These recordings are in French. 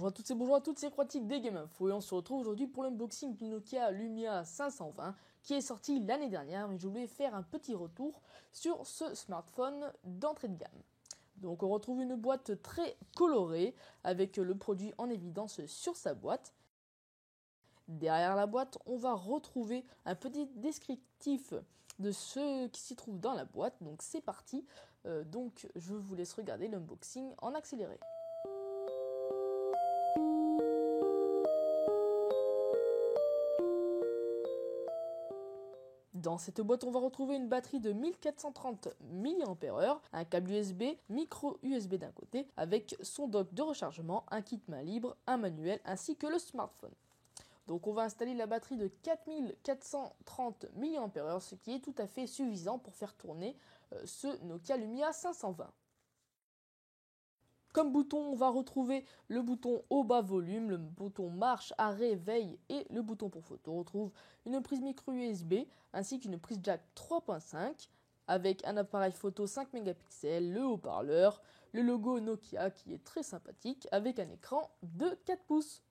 Bonjour à toutes et bonjour à toutes, c'est Croatique des Game Info et on se retrouve aujourd'hui pour l'unboxing du Nokia Lumia 520 qui est sorti l'année dernière et je voulais faire un petit retour sur ce smartphone d'entrée de gamme. Donc on retrouve une boîte très colorée avec le produit en évidence sur sa boîte. Derrière la boîte, on va retrouver un petit descriptif de ce qui s'y trouve dans la boîte. Donc c'est parti, donc je vous laisse regarder l'unboxing en accéléré. Dans cette boîte, on va retrouver une batterie de 1430 mAh, un câble USB, micro USB d'un côté, avec son dock de rechargement, un kit main libre, un manuel, ainsi que le smartphone. Donc on va installer la batterie de 4430 mAh, ce qui est tout à fait suffisant pour faire tourner ce Nokia Lumia 520. Comme bouton, on va retrouver le bouton haut bas volume, le bouton marche, arrêt, veille et le bouton pour photo. On retrouve une prise micro USB ainsi qu'une prise jack 3.5 avec un appareil photo 5 mégapixels, le haut-parleur, le logo Nokia qui est très sympathique avec un écran de 4 pouces.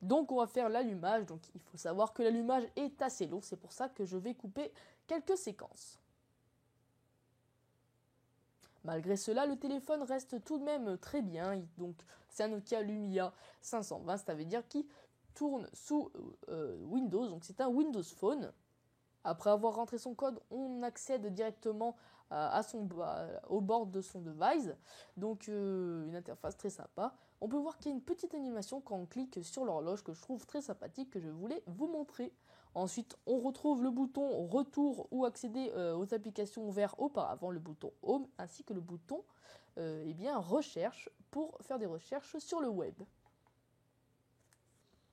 Donc on va faire l'allumage, donc il faut savoir que l'allumage est assez lourd, c'est pour ça que je vais couper quelques séquences. Malgré cela, le téléphone reste tout de même très bien. Donc, c'est un Nokia Lumia 520, ça veut dire qu'il tourne sous Windows. Donc, c'est un Windows Phone. Après avoir rentré son code, on accède directement au bord de son device. Donc, une interface très sympa. On peut voir qu'il y a une petite animation quand on clique sur l'horloge que je trouve très sympathique, que je voulais vous montrer. Ensuite, on retrouve le bouton retour ou accéder aux applications ouvertes auparavant, le bouton home, ainsi que le bouton recherche pour faire des recherches sur le web.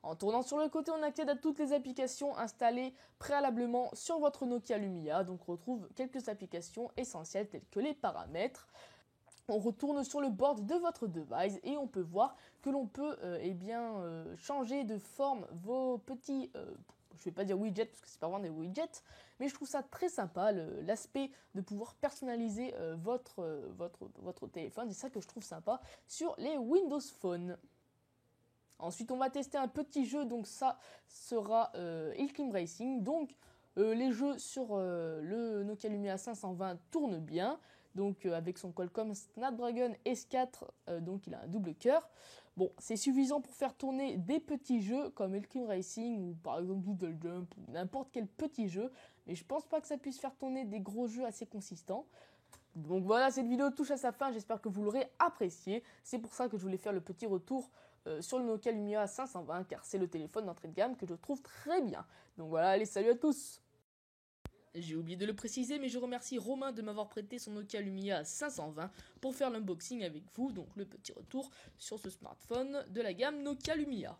En tournant sur le côté, on accède à toutes les applications installées préalablement sur votre Nokia Lumia. Donc on retrouve quelques applications essentielles telles que les paramètres. On retourne sur le board de votre device et on peut voir que l'on peut changer de forme vos petits... je ne vais pas dire widgets parce que c'est pas vraiment des widgets, mais je trouve ça très sympa, l'aspect de pouvoir personnaliser votre téléphone. C'est ça que je trouve sympa sur les Windows Phone. Ensuite, on va tester un petit jeu, donc ça sera Hill Climb Racing. Donc, les jeux sur le Nokia Lumia 520 tournent bien. Donc, avec son Qualcomm Snapdragon S4, donc il a un double cœur. Bon, c'est suffisant pour faire tourner des petits jeux comme Hill Climb Racing ou par exemple Doodle Jump ou n'importe quel petit jeu. Mais je pense pas que ça puisse faire tourner des gros jeux assez consistants. Donc voilà, cette vidéo touche à sa fin, j'espère que vous l'aurez appréciée. C'est pour ça que je voulais faire le petit retour sur le Nokia Lumia 520, car c'est le téléphone d'entrée de gamme que je trouve très bien. Donc voilà, allez, salut à tous! J'ai oublié de le préciser, mais je remercie Romain de m'avoir prêté son Nokia Lumia 520 pour faire l'unboxing avec vous, donc le petit retour sur ce smartphone de la gamme Nokia Lumia.